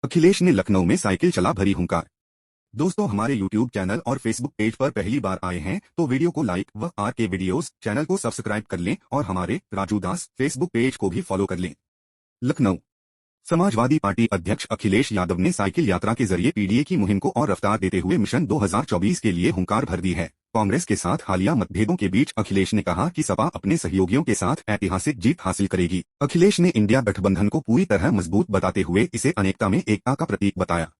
अखिलेश ने लखनऊ में साइकिल चला भरी हुंकार। दोस्तों, हमारे YouTube चैनल और Facebook पेज पर पहली बार आए हैं तो वीडियो को लाइक व आर के वीडियोस चैनल को सब्सक्राइब कर लें और हमारे राजू दास Facebook पेज को भी फॉलो कर लें। लखनऊ। समाजवादी पार्टी अध्यक्ष अखिलेश यादव ने साइकिल यात्रा के जरिए पीडीए की मुहिम को और रफ्तार देते हुए मिशन 2024 के लिए हुंकार भर दी है। कांग्रेस के साथ हालिया मतभेदों के बीच अखिलेश ने कहा कि सपा अपने सहयोगियों के साथ ऐतिहासिक जीत हासिल करेगी। अखिलेश ने इंडिया गठबंधन को पूरी तरह मजबूत बताते हुए इसे अनेकता में एकता का प्रतीक बताया।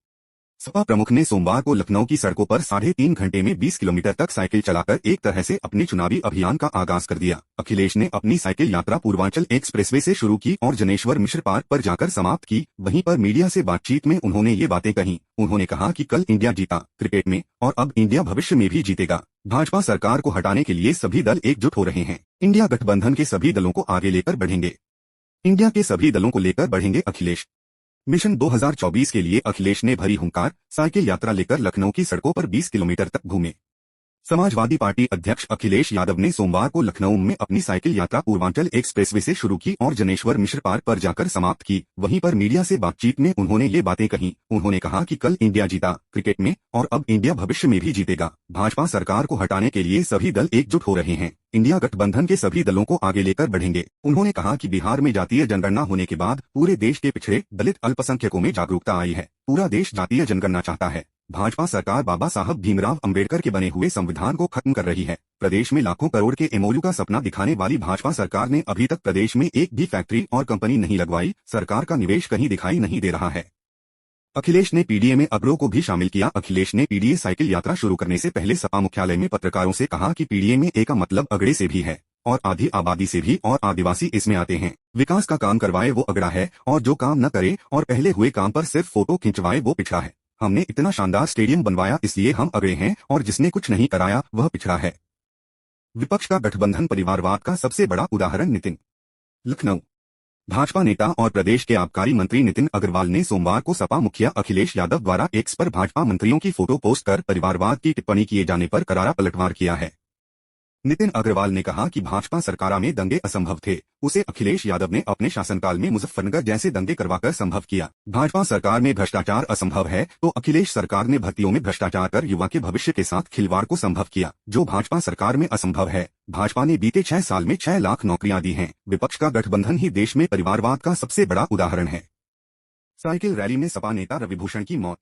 सपा प्रमुख ने सोमवार को लखनऊ की सड़कों पर 3.5 घंटे में 20 किलोमीटर तक साइकिल चलाकर एक तरह से अपने चुनावी अभियान का आगाज कर दिया। अखिलेश ने अपनी साइकिल यात्रा पूर्वांचल एक्सप्रेसवे से शुरू की और जनेश्वर मिश्र पार्क पर जाकर समाप्त की। वहीं पर मीडिया से बातचीत में उन्होंने ये बातें कही। उन्होंने कहा कि कल इंडिया जीता क्रिकेट में और अब इंडिया भविष्य में भी जीतेगा। भाजपा सरकार को हटाने के लिए सभी दल एकजुट हो रहे हैं। इंडिया गठबंधन के सभी दलों को आगे लेकर बढ़ेंगे। इंडिया के सभी दलों को लेकर बढ़ेंगे अखिलेश। मिशन 2024 के लिए अखिलेश ने भरी हुंकार। साइकिल यात्रा लेकर लखनऊ की सड़कों पर 20 किलोमीटर तक घूमे। समाजवादी पार्टी अध्यक्ष अखिलेश यादव ने सोमवार को लखनऊ में अपनी साइकिल यात्रा पूर्वांचल एक्सप्रेसवे से शुरू की और जनेश्वर मिश्र पार्क पर जाकर समाप्त की। वहीं पर मीडिया से बातचीत में उन्होंने ये बातें कही। उन्होंने कहा कि कल इंडिया जीता क्रिकेट में और अब इंडिया भविष्य में भी जीतेगा। भाजपा सरकार को हटाने के लिए सभी दल एकजुट हो रहे हैं। इंडिया गठबंधन के सभी दलों को आगे लेकर बढ़ेंगे। उन्होंने कहा कि बिहार में जातीय जनगणना होने के बाद पूरे देश के पिछड़े दलित अल्पसंख्यकों में जागरूकता आई है। पूरा देश जातीय जनगणना चाहता है। भाजपा सरकार बाबा साहब भीमराव अंबेडकर के बने हुए संविधान को खत्म कर रही है। प्रदेश में लाखों करोड़ के एमओयू का सपना दिखाने वाली भाजपा सरकार ने अभी तक प्रदेश में एक भी फैक्ट्री और कंपनी नहीं लगवाई। सरकार का निवेश कहीं दिखाई नहीं दे रहा है। अखिलेश ने पीडीए में अगरों को भी शामिल किया। अखिलेश ने पीडीए साइकिल यात्रा शुरू करने से पहले सपा मुख्यालय में पत्रकारों से कहा कि पीडीए में ए का मतलब अगड़े से भी है और आधी आबादी से भी, और आदिवासी इसमें आते हैं। विकास का काम करवाए वो अगड़ा है और जो काम न करे और पहले हुए काम पर सिर्फ फोटो खिंचवाए वो पिछड़ा है। हमने इतना शानदार स्टेडियम बनवाया इसलिए हम अगड़े हैं और जिसने कुछ नहीं कराया वह पिछड़ा है। विपक्ष का गठबंधन परिवारवाद का सबसे बड़ा उदाहरण नितिन। लखनऊ। भाजपा नेता और प्रदेश के आबकारी मंत्री नितिन अग्रवाल ने सोमवार को सपा मुखिया अखिलेश यादव द्वारा एक्स पर भाजपा मंत्रियों की फोटो पोस्ट कर परिवारवाद की टिप्पणी किए जाने पर करारा पलटवार किया है। नितिन अग्रवाल ने कहा कि भाजपा सरकार में दंगे असंभव थे, उसे अखिलेश यादव ने अपने शासनकाल में मुजफ्फरनगर जैसे दंगे करवाकर संभव किया। भाजपा सरकार में भ्रष्टाचार असंभव है तो अखिलेश सरकार ने भर्तियों में भ्रष्टाचार कर युवा के भविष्य के साथ खिलवाड़ को संभव किया, जो भाजपा सरकार में असंभव है। भाजपा ने बीते 6 साल में 6 लाख नौकरियां दी हैं। विपक्ष का गठबंधन ही देश में परिवारवाद का सबसे बड़ा उदाहरण है। साइकिल रैली में सपा नेता रविभूषण की मौत।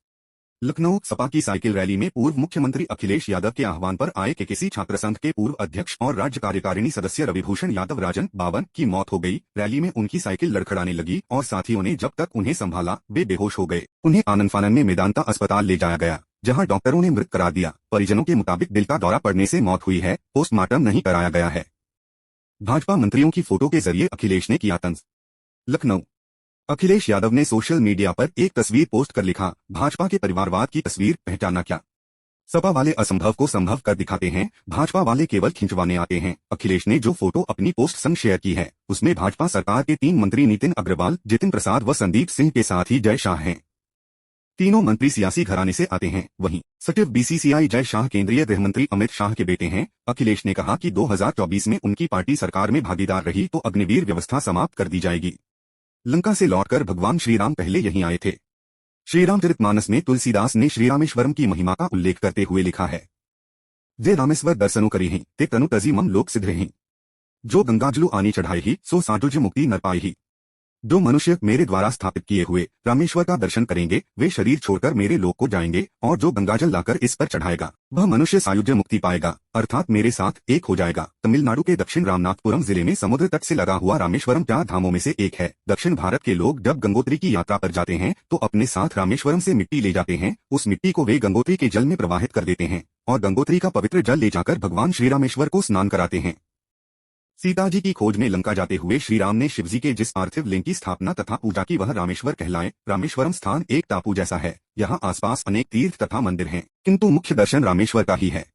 लखनऊ। सपा की साइकिल रैली में पूर्व मुख्यमंत्री अखिलेश यादव के आह्वान पर आए केकेसी छात्र संघ के पूर्व अध्यक्ष और राज्य कार्यकारिणी सदस्य रविभूषण यादव राजन 52 की मौत हो गई। रैली में उनकी साइकिल लड़खड़ाने लगी और साथियों ने जब तक उन्हें संभाला वे बेहोश हो गए। उन्हें आनन फानन में मेदांता अस्पताल ले जाया गया, जहां डॉक्टरों ने मृत करार दिया। परिजनों के मुताबिक दिल का दौरा पड़ने से मौत हुई है, पोस्टमार्टम नहीं कराया गया है। भाजपा मंत्रियों की फोटो के जरिए अखिलेश ने किया तंज। लखनऊ। अखिलेश यादव ने सोशल मीडिया पर एक तस्वीर पोस्ट कर लिखा, भाजपा के परिवारवाद की तस्वीर पहचाना क्या? सपा वाले असंभव को संभव कर दिखाते हैं, भाजपा वाले केवल खिंचवाने आते हैं। अखिलेश ने जो फोटो अपनी पोस्ट संग शेयर की है उसमें भाजपा सरकार के 3 मंत्री नितिन अग्रवाल, जितिन प्रसाद व संदीप सिंह के साथ ही जय शाह हैं। तीनों मंत्री सियासी घराने से आते हैं। वहीं सचिव बीसीसीआई जय शाह केंद्रीय गृह मंत्री अमित शाह के बेटे हैं। अखिलेश ने कहा कि 2024 में उनकी पार्टी सरकार में भागीदार रही तो अग्निवीर व्यवस्था समाप्त कर दी जाएगी। लंका से लौटकर भगवान श्रीराम पहले यहीं आए थे। श्रीरामचरितमानस में तुलसीदास ने श्रीरामेश्वरम की महिमा का उल्लेख करते हुए लिखा है, जे रामेश्वर दर्शनु करी ही ते तनु तजी मम लोक सिद्ध ही, जो गंगाजलु आनी चढ़ाई ही सो साजुज मुक्ति नर पाई ही। जो मनुष्य मेरे द्वारा स्थापित किए हुए रामेश्वर का दर्शन करेंगे वे शरीर छोड़कर मेरे लोक को जाएंगे और जो गंगाजल लाकर इस पर चढ़ाएगा वह मनुष्य सायुज्य मुक्ति पाएगा, अर्थात मेरे साथ एक हो जाएगा। तमिलनाडु के दक्षिण रामनाथपुरम जिले में समुद्र तट से लगा हुआ रामेश्वरम 4 धामों में से एक है। दक्षिण भारत के लोग जब गंगोत्री की यात्रा पर जाते हैं तो अपने साथ रामेश्वरम से मिट्टी ले जाते हैं। उस मिट्टी को वे गंगोत्री के जल में प्रवाहित कर देते हैं और गंगोत्री का पवित्र जल ले जाकर भगवान श्रीरामेश्वर को स्नान कराते हैं। सीता जी की खोज में लंका जाते हुए श्रीराम ने शिवजी के जिस पार्थिव लिंग की स्थापना तथा पूजा की वह रामेश्वर कहलाए। रामेश्वरम स्थान एक टापू जैसा है। यहाँ आसपास अनेक तीर्थ तथा मंदिर हैं, किंतु मुख्य दर्शन रामेश्वर का ही है।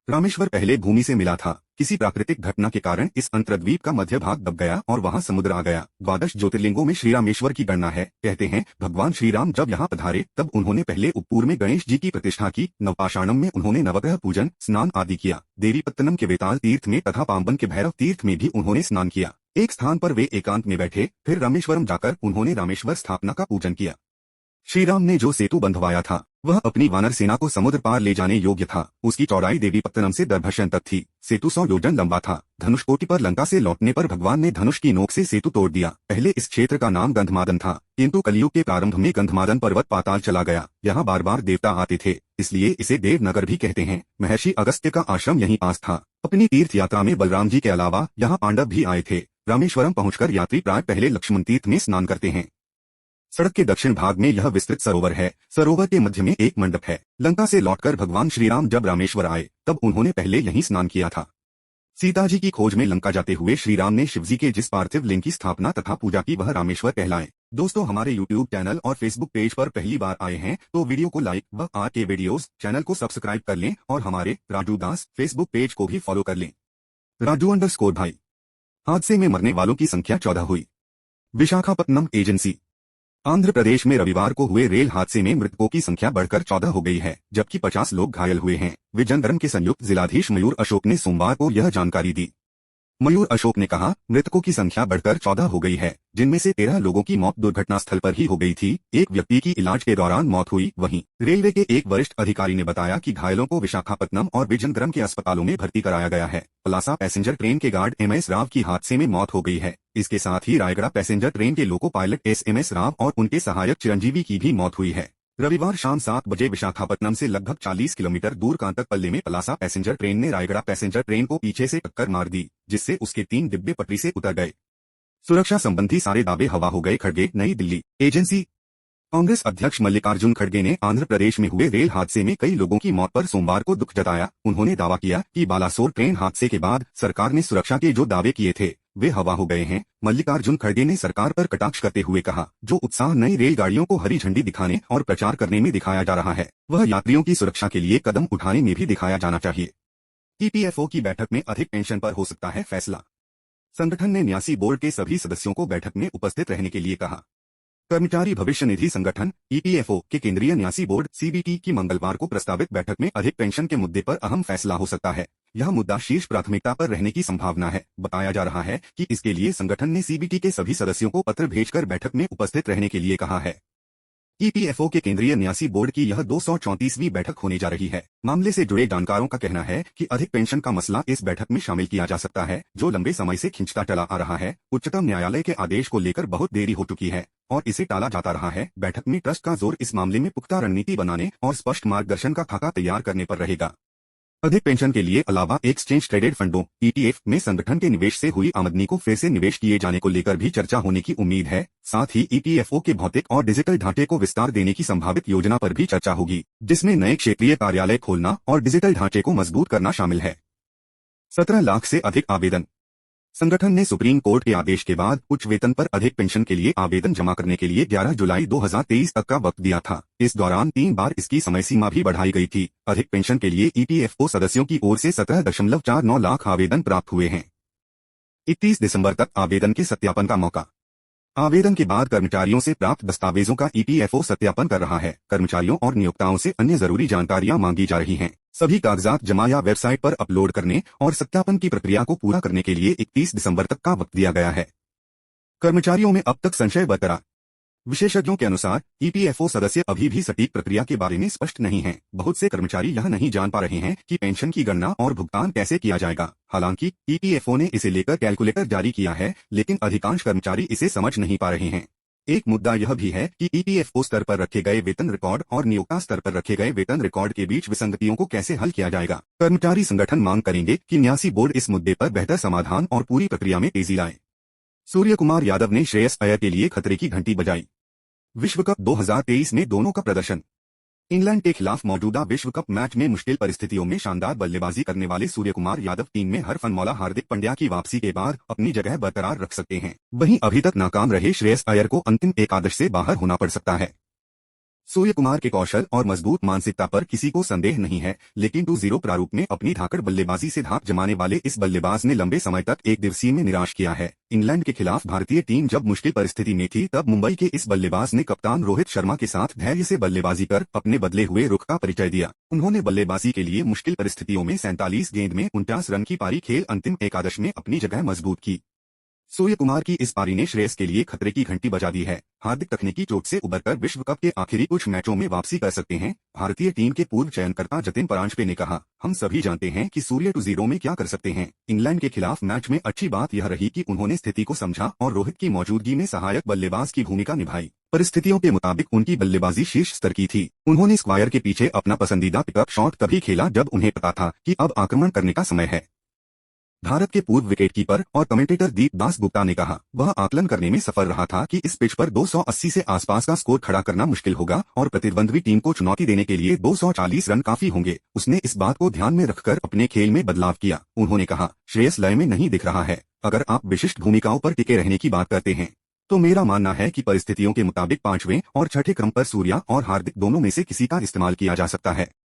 रामेश्वर पहले भूमि से मिला था। किसी प्राकृतिक घटना के कारण इस अंतर्द्वीप का मध्य भाग दब गया और वहां समुद्र आ गया। 12 ज्योतिर्लिंगों में श्रीरामेश्वर की गणना है। कहते हैं भगवान श्रीराम जब यहाँ पधारे तब उन्होंने पहले उपपुर में गणेश जी की प्रतिष्ठा की। नवपाषाणम में उन्होंने नवग्रह पूजन, स्नान आदि किया। देवीपत्तनम के वेताल तीर्थ में तथा पाम्बन के भैरव तीर्थ में भी उन्होंने स्नान किया। एक स्थान पर वे एकांत में बैठे, फिर रामेश्वरम जाकर उन्होंने रामेश्वर स्थापना का पूजन किया। श्री राम ने जो सेतु बंधवाया था वह अपनी वानर सेना को समुद्र पार ले जाने योग्य था। उसकी चौड़ाई देवीपत्तनम से दर्भशन तक थी। सेतु 100 योजन लंबा था। धनुषकोटि पर लंका से लौटने पर भगवान ने धनुष की नोक से सेतु तोड़ दिया। पहले इस क्षेत्र का नाम गंधमादन था, किंतु कलयुग के प्रारंभ में गंधमादन पर्वत पाताल चला गया। यहाँ बार बार देवता आते थे, इसलिए इसे देवनगर भी कहते हैं। महर्षि अगस्त्य का आश्रम यहीं पास था। अपनी तीर्थ यात्रा में बलराम जी के अलावा यहाँ पांडव भी आए थे। रामेश्वरम पहुंचकर यात्री प्राय पहले लक्ष्मण तीर्थ में स्नान करते हैं। सड़क के दक्षिण भाग में यह विस्तृत सरोवर है। सरोवर के मध्य में एक मंडप है। लंका से लौटकर भगवान श्री राम जब रामेश्वर आए तब उन्होंने पहले यहीं स्नान किया था। सीता जी की खोज में लंका जाते हुए श्री राम ने शिवजी के जिस पार्थिव लिंग की स्थापना तथा पूजा की वह रामेश्वर कहलाए। दोस्तों, हमारे यूट्यूब चैनल और फेसबुक पेज पर पहली बार आए हैं तो वीडियो को लाइक व आर के वीडियोस चैनल को सब्सक्राइब कर लें और हमारे राजू दास फेसबुक पेज को भी फॉलो कर लें। राजू _ भाई। हादसे में मरने वालों की संख्या 14 हुई। विशाखापत्तनम एजेंसी। आंध्र प्रदेश में रविवार को हुए रेल हादसे में मृतकों की संख्या बढ़कर 14 हो गई है, जबकि 50 लोग घायल हुए हैं। विजयनगरम के संयुक्त जिलाधीश मयूर अशोक ने सोमवार को यह जानकारी दी। मयूर अशोक ने कहा, मृतकों की संख्या बढ़कर 14 हो गई है, जिनमें से 13 लोगों की मौत दुर्घटना स्थल पर ही हो गई थी। एक व्यक्ति की इलाज के दौरान मौत हुई। वहीं रेलवे के एक वरिष्ठ अधिकारी ने बताया कि घायलों को विशाखापत्तनम और विजयनगरम के अस्पतालों में भर्ती कराया गया है। पलासा पैसेंजर ट्रेन के गार्ड MS राव की हादसे में मौत हो गई है। इसके साथ ही रायगढ़ पैसेंजर ट्रेन के लोको पायलट SMS राव और उनके सहायक चिरंजीवी की भी मौत हुई है। रविवार शाम 7 बजे विशाखापत्तनम से लगभग 40 किलोमीटर दूर कांतकपल्ली में पलासा पैसेंजर ट्रेन ने रायगढ़ पैसेंजर ट्रेन को पीछे से टक्कर मार दी, जिससे उसके 3 डिब्बे पटरी से उतर गए। सुरक्षा संबंधी सारे दावे हवा हो गए। खड़गे। नई दिल्ली। एजेंसी। कांग्रेस अध्यक्ष मल्लिकार्जुन खड़गे ने आंध्र प्रदेश में हुए रेल हादसे में कई लोगों की मौत पर सोमवार को दुख जताया। उन्होंने दावा किया कि बालासोर ट्रेन हादसे के बाद सरकार ने सुरक्षा के जो दावे किए थे वे हवा हो गए हैं। मल्लिकार्जुन खड़गे ने सरकार पर कटाक्ष करते हुए कहा, जो उत्साह नई रेलगाड़ियों को हरी झंडी दिखाने और प्रचार करने में दिखाया जा रहा है, वह यात्रियों की सुरक्षा के लिए कदम उठाने में भी दिखाया जाना चाहिए। EPFO की बैठक में अधिक पेंशन पर हो सकता है फैसला। संगठन ने न्यासी बोर्ड के सभी सदस्यों को बैठक में उपस्थित रहने के लिए कहा। कर्मचारी भविष्य निधि संगठन EPFO के केंद्रीय न्यासी बोर्ड CBT की मंगलवार को प्रस्तावित बैठक में अधिक पेंशन के मुद्दे पर अहम फैसला हो सकता है। यह मुद्दा शीर्ष प्राथमिकता पर रहने की संभावना है। बताया जा रहा है कि इसके लिए संगठन ने CBT के सभी सदस्यों को पत्र भेजकर बैठक में उपस्थित रहने के लिए कहा है। EPFO के केंद्रीय न्यासी बोर्ड की यह 234वीं बैठक होने जा रही है। मामले से जुड़े जानकारों का कहना है कि अधिक पेंशन का मसला इस बैठक में शामिल किया जा सकता है, जो लंबे समय से खिंचता चला आ रहा है। उच्चतम न्यायालय के आदेश को लेकर बहुत देरी हो चुकी है और इसे टाला जाता रहा है। बैठक में ट्रस्ट का जोर इस मामले में पुख्ता रणनीति बनाने और स्पष्ट मार्गदर्शन का खाका तैयार करने पर रहेगा। अधिक पेंशन के लिए अलावा एक्सचेंज ट्रेडेड फंडों ETF में संगठन के निवेश से हुई आमदनी को फिर से निवेश किए जाने को लेकर भी चर्चा होने की उम्मीद है। साथ ही EPFO के भौतिक और डिजिटल ढांचे को विस्तार देने की संभावित योजना पर भी चर्चा होगी, जिसमें नए क्षेत्रीय कार्यालय खोलना और डिजिटल ढांचे को मजबूत करना शामिल है। 17 लाख से अधिक आवेदन। संगठन ने सुप्रीम कोर्ट के आदेश के बाद उच्च वेतन पर अधिक पेंशन के लिए आवेदन जमा करने के लिए 11 जुलाई 2023 तक का वक्त दिया था। इस दौरान 3 बार इसकी समय सीमा भी बढ़ाई गई थी। अधिक पेंशन के लिए EPFO सदस्यों की ओर से 17.49 लाख आवेदन प्राप्त हुए हैं। 31 दिसंबर तक आवेदन के सत्यापन का मौका। आवेदन के बाद कर्मचारियों से प्राप्त दस्तावेजों का EPFO सत्यापन कर रहा है। कर्मचारियों और नियोक्ताओं से अन्य जरूरी जानकारियां मांगी जा रही हैं। सभी कागजात जमा या वेबसाइट पर अपलोड करने और सत्यापन की प्रक्रिया को पूरा करने के लिए 31 दिसंबर तक का वक्त दिया गया है। कर्मचारियों में अब तक संशय बरकरार। विशेषज्ञों के अनुसार EPFO सदस्य अभी भी सटीक प्रक्रिया के बारे में स्पष्ट नहीं हैं। बहुत से कर्मचारी यह नहीं जान पा रहे हैं कि पेंशन की गणना और भुगतान कैसे किया जाएगा। हालांकि EPFO ने इसे लेकर कैलकुलेटर जारी किया है, लेकिन अधिकांश कर्मचारी इसे समझ नहीं पा रहे हैं। एक मुद्दा यह भी है कि EPFO स्तर पर रखे गए वेतन रिकॉर्ड और नियोक्ता स्तर पर रखे गए वेतन रिकॉर्ड के बीच विसंगतियों को कैसे हल किया जाएगा। कर्मचारी संगठन मांग करेंगे कि न्यासी बोर्ड इस मुद्दे पर बेहतर समाधान और पूरी प्रक्रिया में तेजी लाए। सूर्य कुमार यादव ने श्रेयस अय्यर के लिए खतरे की घंटी बजाई। विश्व कप 2023 में दोनों का प्रदर्शन। इंग्लैंड के खिलाफ मौजूदा विश्व कप मैच में मुश्किल परिस्थितियों में शानदार बल्लेबाजी करने वाले सूर्य कुमार यादव टीम में हरफनमौला हार्दिक पांड्या की वापसी के बाद अपनी जगह बरकरार रख सकते हैं। वहीं अभी तक नाकाम रहे श्रेयस अय्यर को अंतिम एकादश से बाहर होना पड़ सकता है। सूर्य कुमार के कौशल और मजबूत मानसिकता पर किसी को संदेह नहीं है, लेकिन 2-0 प्रारूप में अपनी धाकड़ बल्लेबाजी से धाक जमाने वाले इस बल्लेबाज ने लंबे समय तक एक दिवसीय में निराश किया है। इंग्लैंड के खिलाफ भारतीय टीम जब मुश्किल परिस्थिति में थी तब मुंबई के इस बल्लेबाज ने कप्तान रोहित शर्मा के साथ धैर्य से बल्लेबाजी कर अपने बदले हुए रुख का परिचय दिया। उन्होंने बल्लेबाजी के लिए मुश्किल परिस्थितियों में 47 गेंद में 49 रन की पारी खेल अंतिम एकादश में अपनी जगह मजबूत की। सूर्य कुमार की इस पारी ने श्रेयस के लिए खतरे की घंटी बजा दी है। हार्दिक तकनीकी चोट से उबरकर विश्व कप के आखिरी कुछ मैचों में वापसी कर सकते हैं। भारतीय टीम के पूर्व चयनकर्ता जतिन परांजपे ने कहा, हम सभी जानते हैं कि सूर्य 2-0 में क्या कर सकते हैं। इंग्लैंड के खिलाफ मैच में अच्छी बात यह रही कि उन्होंने स्थिति को समझा और रोहित की मौजूदगी में सहायक बल्लेबाज की भूमिका निभाई। परिस्थितियों के मुताबिक उनकी बल्लेबाजी शीर्ष स्तर की थी। उन्होंने स्क्वायर के पीछे अपना पसंदीदा पिकअप शॉट तभी खेला जब उन्हें पता था कि अब आक्रमण करने का समय है। भारत के पूर्व विकेटकीपर और कमेंटेटर दीप दास गुप्ता ने कहा, वह आकलन करने में सफल रहा था कि इस पिच पर 280 से आसपास का स्कोर खड़ा करना मुश्किल होगा और प्रतिद्वंद्वी टीम को चुनौती देने के लिए 240 रन काफी होंगे। उसने इस बात को ध्यान में रखकर अपने खेल में बदलाव किया। उन्होंने कहा, श्रेयस लय में नहीं दिख रहा है। अगर आप विशिष्ट भूमिकाओं पर टिके रहने की बात करते हैं तो मेरा मानना है कि परिस्थितियों के मुताबिक 5वें और 6ठे क्रम पर सूर्या और हार्दिक दोनों में से किसी का इस्तेमाल किया जा सकता है।